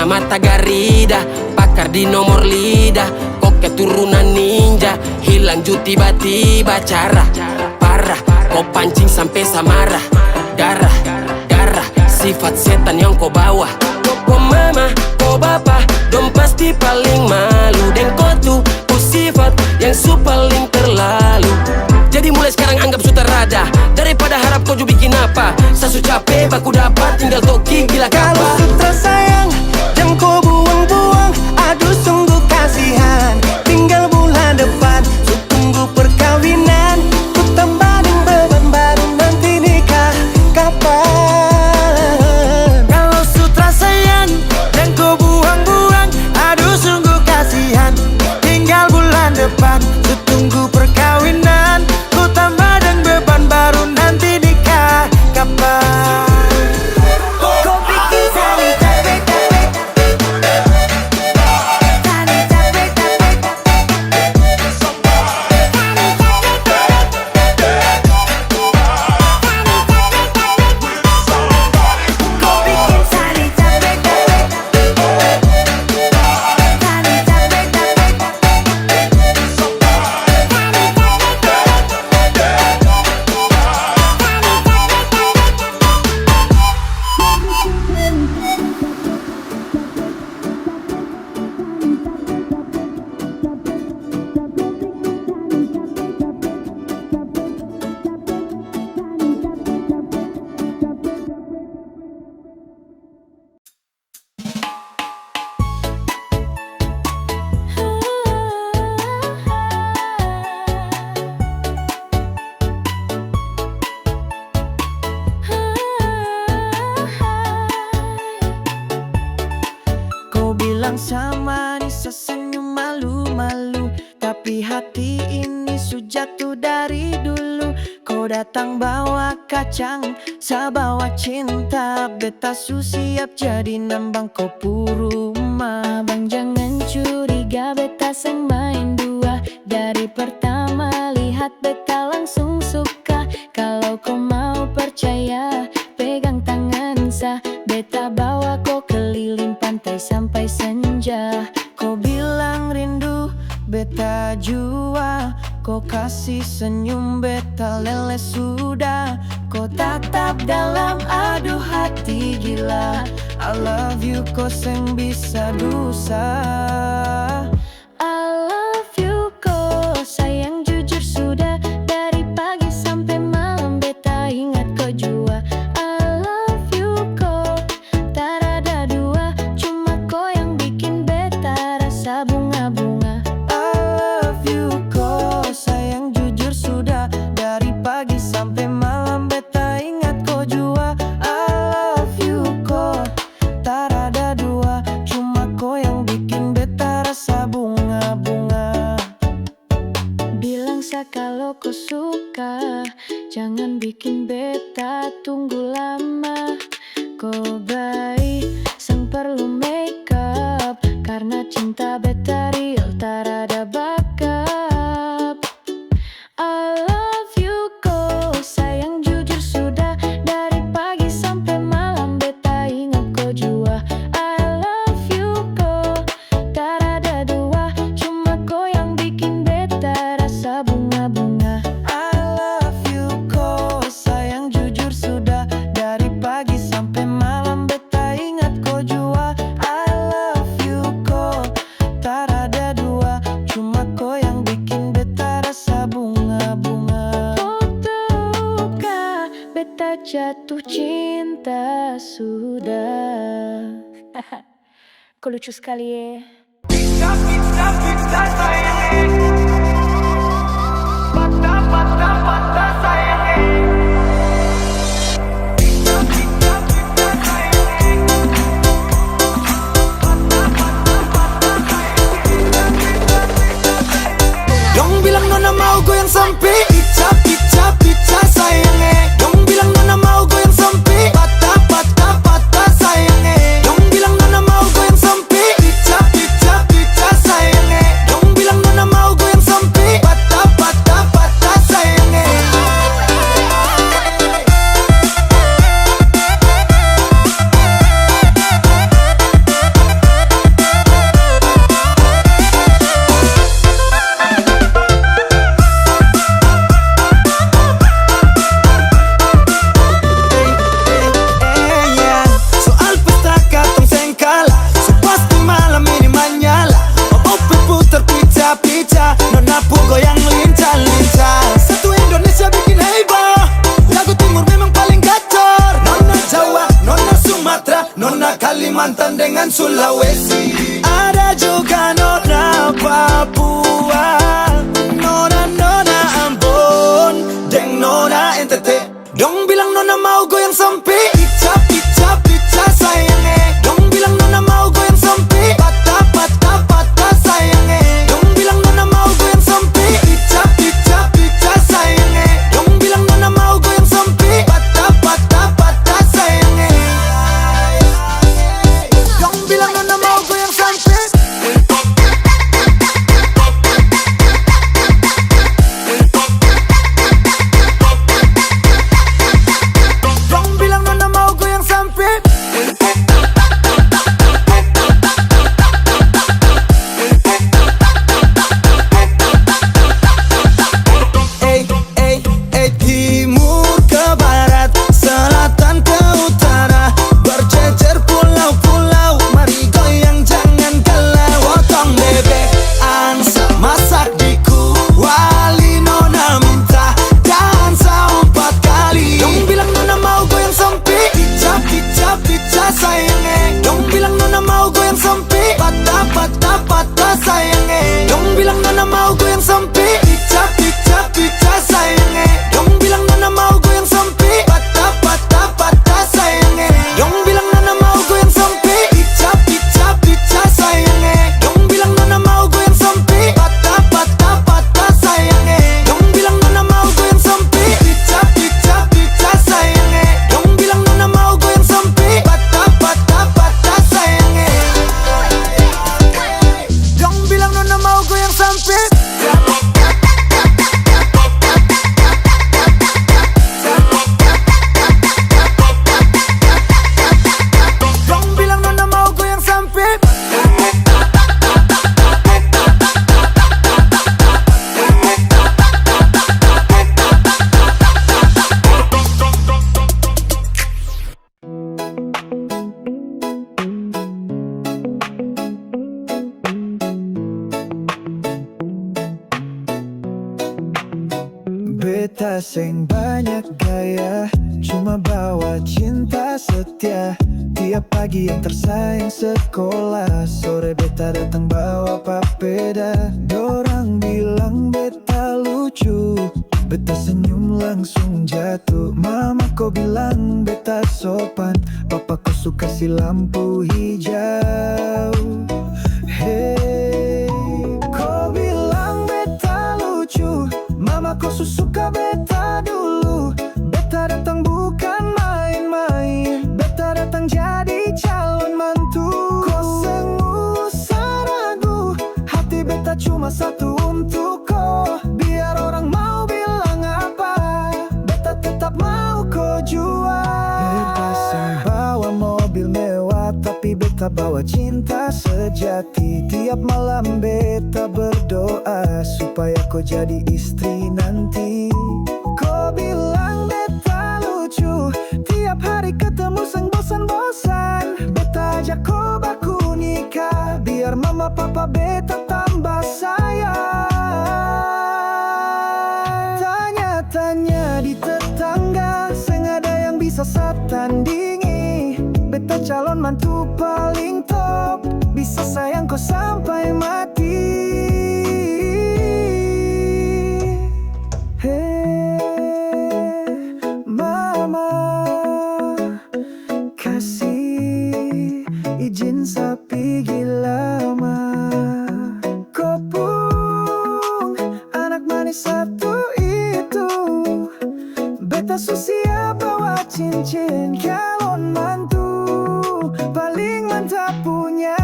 Mata Garida, pakar di nomor lidah. Kok keturunan ninja, hilang ju tiba-tiba. Cara parah, kau pancing sampai samarah. Darah, sifat setan yang kau bawa. Kau mama, kau bapa, dong pasti paling malu. Dan kau tuh sifat yang paling terlalu. Jadi mulai sekarang anggap sutarada, daripada harap kau ju bikin apa. Sasu capek, baku dapat, tinggal toki bila kapan. Kalau sutra sayang jangan kau buang-buang. Aduh sungguh kasihan, tinggal bulan depan ku tunggu perkawinan. Ku tambah dan beban baru nanti nikah kapan? Kalau sutra sayang jangan kau buang-buang. Aduh sungguh kasihan, tinggal bulan depan ku tunggu perkawinan. Ku tambah dan beban baru nanti nikah kapan? Sama Nisa senyum malu-malu, tapi hati ini sudah jatuh dari dulu. Kau datang bawa kacang, saya bawa cinta. Beta siap jadi nambang kau puruma. Abang jangan curiga, beta seng main dua. Dari pertama lihat beta langsung suka. Kalau kau mau percaya, pegang tangan sa. Beta bawa kau keliling pantai sampai senja. Kau bilang rindu, beta jua. Kau kasih senyum, beta lele sudah. Kau tatap dalam, aduh hati gila. I love you kau seng bisa dusa. I love you kau sayang jujur sudah. Dari pagi sampai malam beta ingat kau jua. I love you kau tak ada dua. Cuma kau yang bikin beta rasa bunga-bunga. I love you kau sayang jujur sudah. Dari pagi sampai malam beta ingat kau jua. I love you kau tak ada dua. Cuma kau yang bikin beta rasa bunga-bunga. Bilang sa kalau kau suka, jangan bikin beta tunggu lama. Kau baik, sang perlu make up. Karena cinta beta real, tak ada backup. I love you kau sayang jujur sudah. Dari pagi sampai malam beta ingat kau jua. I love you kau tak ada dua. Cuma kau yang bikin beta rasa bunga-bunga. I love you kau sayang jujur sudah. Dari pagi sampai malam beta ingat kau jua. I love you kau tak ada dua. Cuma kau yang bikin beta rasa bunga-bunga. Kau tahukah beta jatuh cinta sudah. Kau lucu sekali ya. Dong bilang nona mau goyang sampai pica pica pica sayangnya. Dong bilang nona mau goyang sampai patah patah patah sayangnya. Dong bilang nona mau goyang sampai pica pica pica sayangnya. Dong bilang nona mau goyang sampai patah patah patah sayangnya. Soal pesta katong seng kalah, so pasti malam ini menyala. Ope putar pica pica, nona pu goyang lincah lincah. Satu Indonesia bikin heboh, lagu timur memang paling gacor. Nona Jawa, nona Sumatera, nona Kalimantan dengan Sulawesi. Ada juga nona Papua, nona nona Ambon, deng nona NTT. Dong bilang nona mau goyang sampai pica pica pica sayangnya. Dong bilang nona mau goyang sampai patah patah patah sayangnya. Dong bilang nona mau goyang sampai pica pica pica sayangnya. Dong bilang nona mau goyang sampai patah patah patah sayangnya. Dong bilang nona mau goyang sampai. Dong bilang nona mau goyang sampai. Timur ke barat, selatan ke utara, berjejer pulau-pulau, mari goyang jangan galau. Potong bebek, angsa masak di kuali, nona minta dansa 4 kali. Dong bilang nona mau goyang sampai pica pica pica sayangnya. Dong bilang nona mau goyang sampai patah patah patah sayangnya. Dong bilang nona mau goyang sampai pica pica pica sayangnya. Dong bilang nona mau goyang sampai patah patah patah sayangnya. Dong bilang nona mau goyang sampai pica pica pica sayangnya. Dong bilang nona mau goyang sampai patah patah patah sayangnya. Dong bilang nona mau goyang sampai pica pica pica sayangnya. Dong bilang nona mau goyang sampai patah patah patah sayangnya. Dong bilang nona mau beta seng banyak gaya, cuma bawa cinta setia. Tiap pagi yang tersayang sekolah, sore beta datang bawa papeda. Dorang bilang beta lucu, beta senyum langsung jatuh. Mama kau bilang beta sopan, papa kau suka si lampu hijau. Hey, kau bilang beta lucu, mama kau suka beta dulu. Beta datang bukan main-main, beta datang jadi calon mantu. Kau usah ragu, hati beta cuma satu untuk kau. Biar orang mau bilang apa, beta tetap mau kau jual. Beta seng bawa mobil mewah, tapi beta bawa cinta sejati. Tiap malam beta berdoa supaya kau jadi istri nanti. Kau bilang beta lucu, tiap hari ketemu seng bosan-bosan. Beta ajak kau baku nikah, biar mama papa beta tambah sayang. Tanya-tanya di tetangga, seng ada yang bisa sa tandingi. Beta calon mantu paling top, bisa sayang kau sampai mati. Hey, mama, kasih izin sa pigi lama. Kau pun anak manis satu itu, beta susia bawa cincin calon mantu paling mantap punya.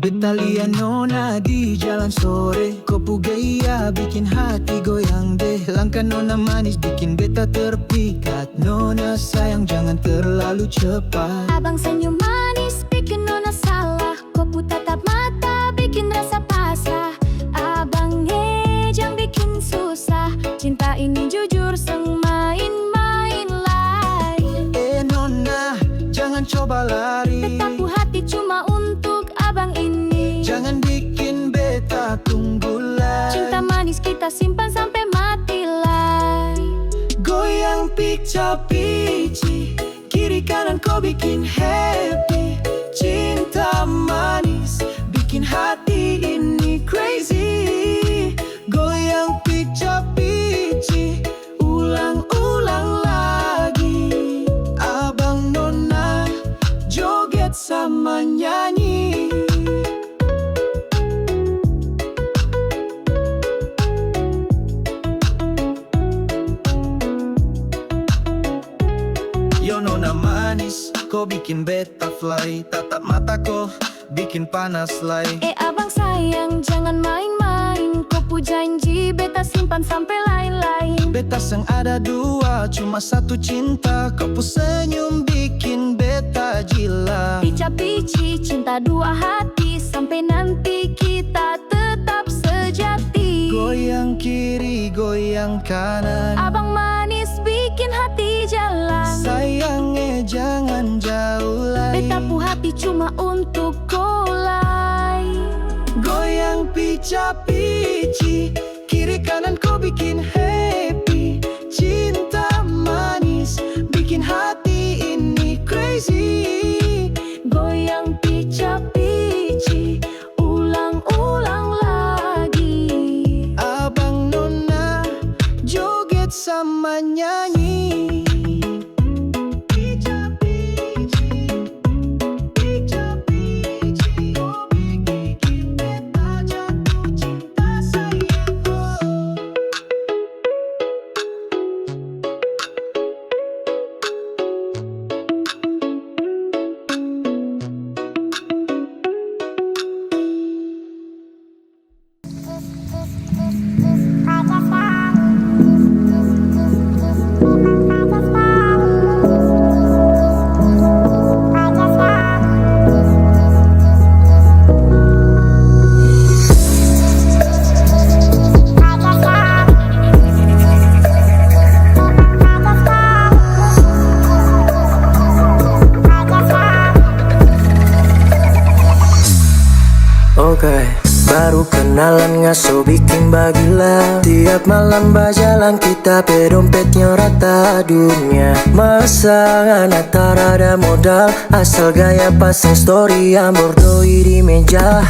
Beta liat nona di jalan sore, kopu gaya bikin hati goyang deh. Langkah nona manis bikin beta terpikat. Nona sayang jangan terlalu cepat. Abang senyum manis bikin nona salah, kopu tatap mata bikin rasa pasrah. Abang ngejang bikin susah, cinta ini jujur seng main-main lain. Nona jangan coba lari, Betaku hati cuma untuk abang ini. jangan bikin beta tunggu lagi. Cinta manis kita simpan sampai mati lai. Goyang pica-pici, kiri kanan kau bikin happy. Cinta manis bikin hati ini crazy. Goyang pica-pici, ulang-ulang lagi. Abang nona joget sama nyanyi. Yo nona manis, kau bikin beta fly. Tatap mata kau bikin panas lai. Abang sayang jangan main-main, kopu janji beta simpan sampai lain-lain. Beta seng ada dua, cuma satu cinta. Kau pun senyum bikin beta gila. Pica-pici cinta dua hati, sampai nanti kita tetap sejati. Goyang kiri, goyang kanan, Abang manis bikin hati jalan. sayangnya jangan jauh lagi. Beta pu hati cuma untuk kolai. Goyang pica-pici, kiri kanan kau bikin happy. Cinta manis bikin hati ini crazy. Goyang pica-pici, ulang-ulang lagi. Abang nona joget sama nyanyi. Pica-pici, pica-pici, kau bikin beta jatuh cinta sayang. baru kenalan ngaso bikin bagila. Tiap malam berjalan kita pedompetnya rata dunia. Masa anak tarada modal, asal gaya pasang story yang bordoi di meja.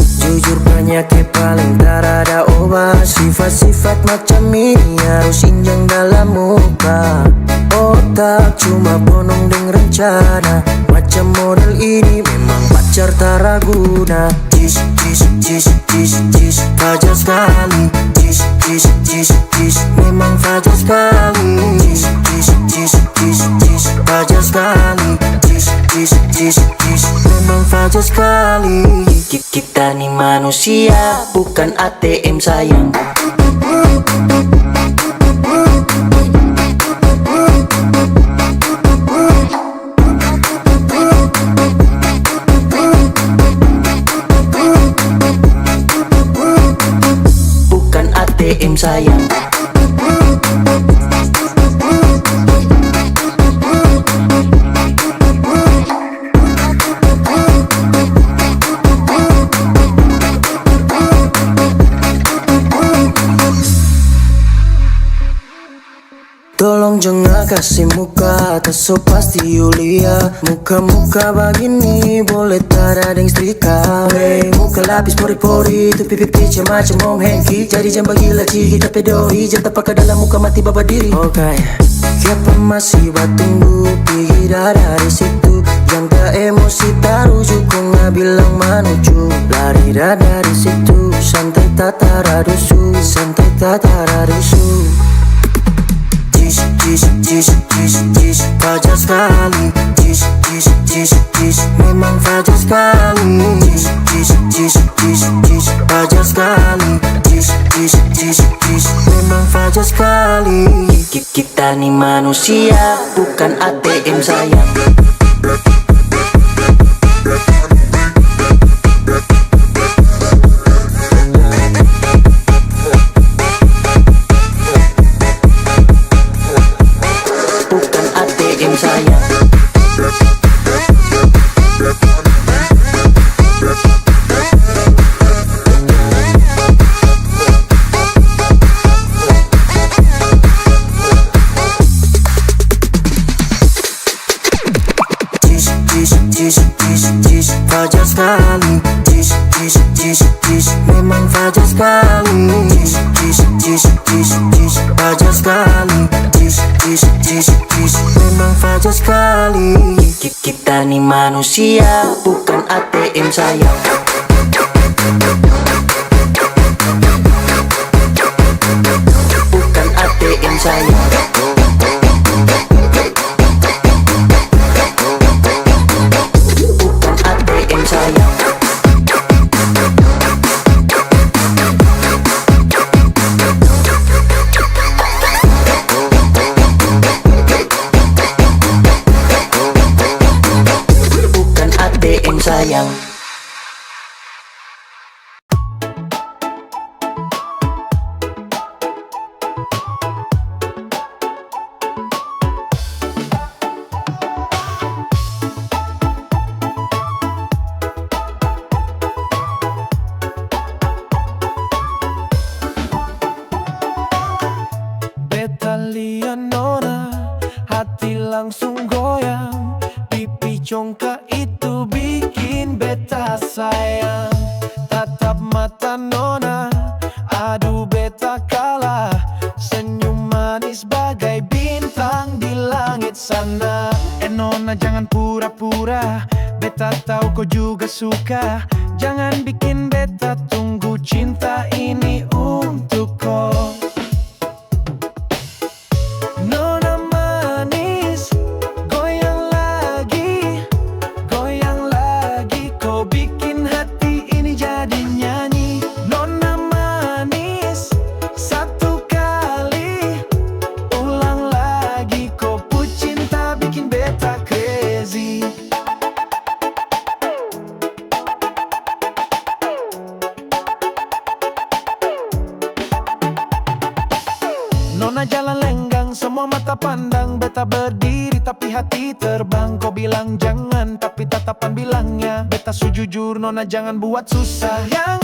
Jujur penyakit paling tarada obat. Sifat-sifat macam ini harus injang dalam muka. Otak cuma bonong deng rencana. Macam model ini memang pacar taraguna. Jis, jis, jis, jis, jis, fajar sekali. Jis, jis, jis, jis, memang fajar sekali. Jis, jis, jis, jis, jis, fajar sekali. Jis, jis, jis, jis, memang fajar sekali. Kita nih manusia, bukan ATM sayang. Bukan ATM sayang. Tolong jangan kasih muka, tak so pasti Yulia. Muka-muka begini boleh tak ada yang setrika. Wey, muka lapis pori-pori, tu pipi pipi macam Om Henki. Jadi jangan bagila cigi tapi doi, jangan pakai dalam muka mati baba diri. Okay, siapa masih batunggu, pergi dari situ. Yang tak emosi taruh kau nggak bilang manuju. Lari dari situ, santai tak taradusu, santai tak taradusu. Jis, jis, jis, jis, jis, fajar sekali. Jis, jis, jis, jis, memang fajar sekali. Jis, jis, jis, jis, jis, fajar sekali. Jis, jis, jis, jis, memang fajar sekali. Kita nih manusia, bukan ATM sayang. Jis, jis, jis, fajar sekali. Jis, jis, jis, jis, memang fajar sekali. Jis, jis, jis, jis, jis, fajar sekali. Jis, jis, jis, jis, memang fajar sekali. Kita nih manusia, bukan ATM sayang. Bukan ATM sayang. Sayang. Beta lihat nona, hati langsung goyang. Pipi congkak itu bikin beta sayang. Tatap mata nona, aduh beta kalah. Senyum manis bagai bintang di langit sana. Nona jangan pura-pura, beta tahu kau juga suka. Jangan bikin beta tunggu, cinta ini untuk kau. Nona manis, goyang lagi, kau bikin hati ini jadi nyanyi. Nona manis, satu kali, ulang lagi, kau pun cinta bikin beta crazy. Nona jalan lenggang, semua mata pandang. Beta berdiri tapi hati terbang. Kau bilang jangan, tapi tatapan bilangnya beta sujujur, nona jangan buat susah. Yang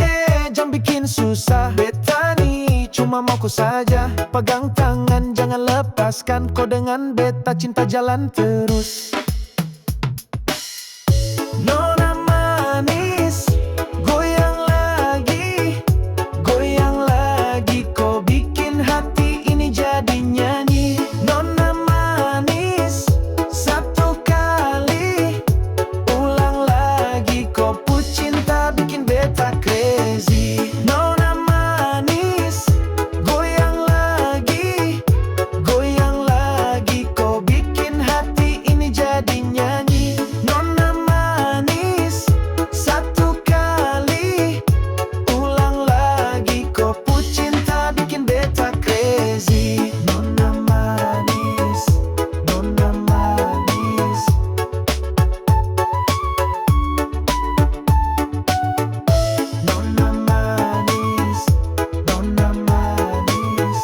jangan bikin susah. Beta nih cuma mau kau saja. Pegang tangan, jangan lepaskan. Kau dengan beta cinta jalan terus. Nona manis, goyang lagi, goyang lagi. Kau bikin hati ini jadi nyanyi. Nona manis, satu kali, ulang lagi. Kau pu cinta bikin beta crazy. Nona manis, goyang lagi, goyang lagi. Kau bikin hati ini jadi nyanyi. Nona manis, satu kali, ulang lagi. Kau pu cinta bikin beta crazy. Nona manis, nona manis. Nona manis, nona manis.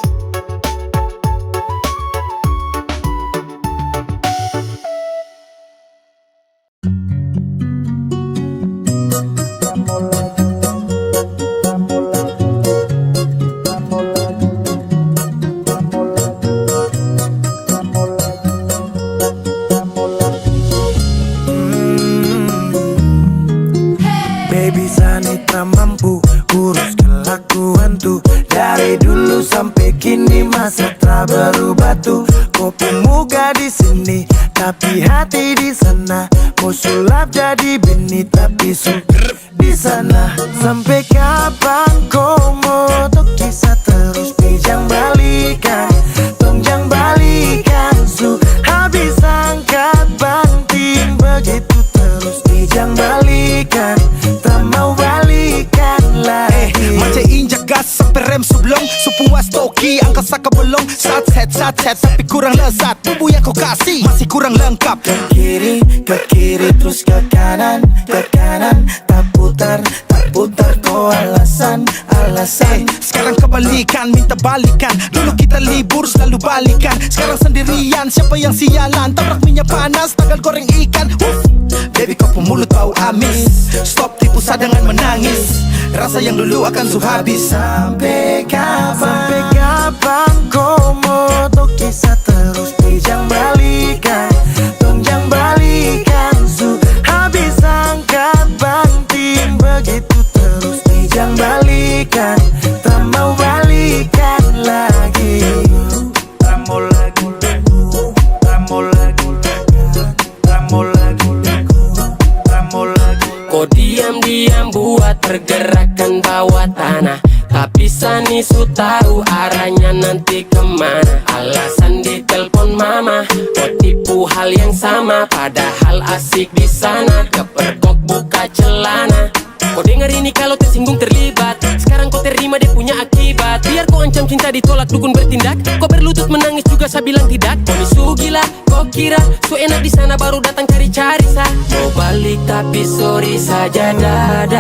Baby Sanitra mampu urus kelakuan tuh. Dari dulu sampai kini masa tak berubah tuh. Kopi muka di sini tapi hati di sana. Mau sulap jadi benih tapi di sana. Sampai kapan kau mau tuh kisah terus? Pijang balikan, tongjang balikan. Su habis angkat banting begitu terus. Pijang balikan, tak mau balikan lagi. Macam injak gas sampai rem sublong. Sepuas toki angka saka belong. Sat set tapi kurang lezat. Bumbu yang kau kasih masih kurang lengkap. Ke kiri terus ke kanan tak putar kau alasan. Sekarang kebalikan, minta balikan. Dulu kita libur selalu balikan. Sekarang sendirian, siapa yang sialan? Tabrak minyak panas, tagal goreng ikan. Baby kau pemulut bau amis. Stop tipu sadangan menangis. Rasa yang dulu akan habis. Sampai kapan kau mau tuh kisah terus? Pijang balikan, tongjang balikan. Su habis angkat banting begitu terus. Pijang balikan, tak mau balikan lagi. Ramo lagu, ramo lagu, ramo lagu, ramo lagu. Kau diam-diam buat pergerakan bawah tanah. Tapi Sani su tahu arahnya nanti kemana. Alasan di telepon mama, kau tipu hal yang sama. Padahal asik di sana, kepergok buka celana. Kau dengar ini kalau tersinggung terlibat. Sekarang kau terima dia punya akibat. Biar kau ancam cinta ditolak dukun bertindak. Kau berlutut menangis juga saya bilang tidak. Kau ni su gila, kau kira su enak di sana baru datang cari-cari sa. Mau balik tapi sorry saja da.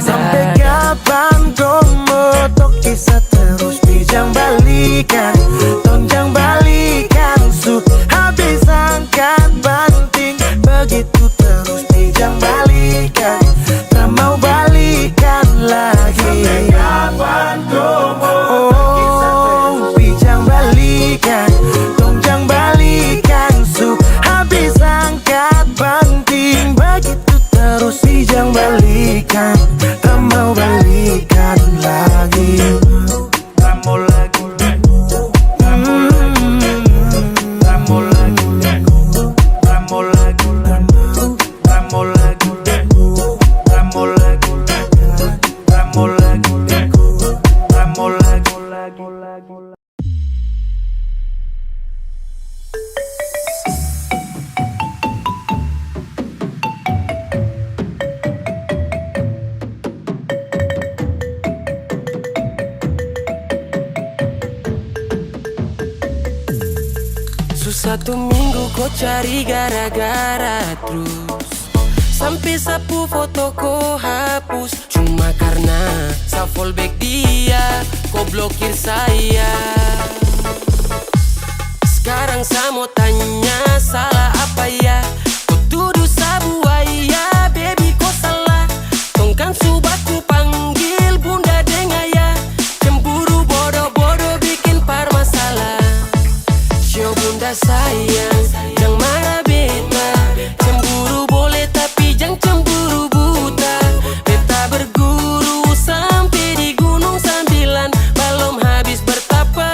Sampai kapan kau mau tuh kisah terus? Pijang balikan, tongjang balikan. Su habis angkat banting begitu terus. Pijang balikan, tak mau balikan lagi. Sampai kapan kau mau tuh kisah terus? Pijang balikan, tongjang balikan. Su habis angkat banting begitu terus. Pijang balikan, tak mau balikan lagi. Ramo lagu, ramo lagu, ramo lagu, ramo lagu, ramo lagu, ramo lagu, ramo lagu. Satu minggu kau cari gara-gara terus. Sampai sapu foto kau hapus. Cuma karena saya fallback dia, kau blokir saya. Sekarang saya mau tanya, salah apa ya? Ku tuduh sabuaya, baby kok salah? Tongkan subaku panggil bunda deng ayah. Cemburu bodoh-bodoh bikin par masalah. Yo bunda sayang, jangan marah beta. Cemburu boleh tapi jangan cemburu buta. Beta berguru sampai di gunung sambilan, belum habis bertapa.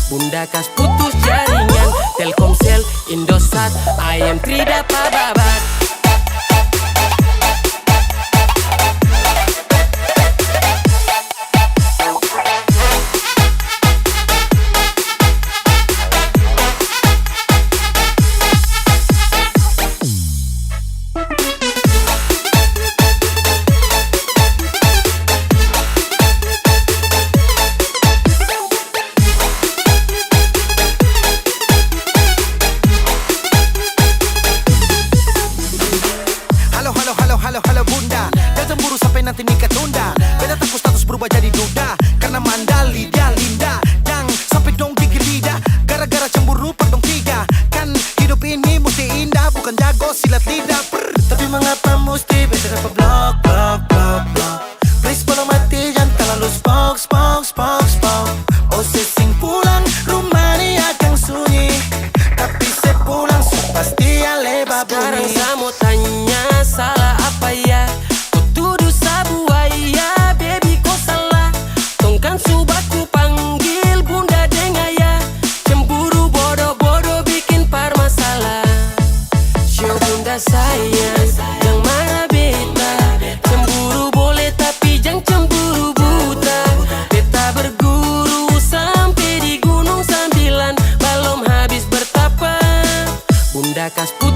Bunda kas putus jaringan, Telkomsel, Indosat, IM3 dapat babat. Halo bunda, jangan cemburu sampai nanti nikah tunda. Beta takut status berubah jadi duda, karena mandali dia linda. Jangan sampai dong gigit lidah, gara-gara cemburu per dong tiga. Kan hidup ini mesti indah, bukan jago silat lidah. Tapi mengapa mesti beta dapat blok, blok, blok, blok. Please follow mati, jangan terlalu spok, spok, spok, spok. Oh sesing pulang, rumah ini akan sunyi. Tapi sepulang, pasti aleba bunyi. Sekarang saya mau tanya, salah apa ya? Ku tuduh sabuaya, baby kok salah? Tongkan subaku panggil bunda deng ayah. Cemburu bodoh-bodoh bikin par masalah. Yo bunda sayang, jangan marah beta. Cemburu boleh tapi jangan cemburu buta. Beta berguru sampai di gunung sambilan, belum habis bertapa. Bunda kas putus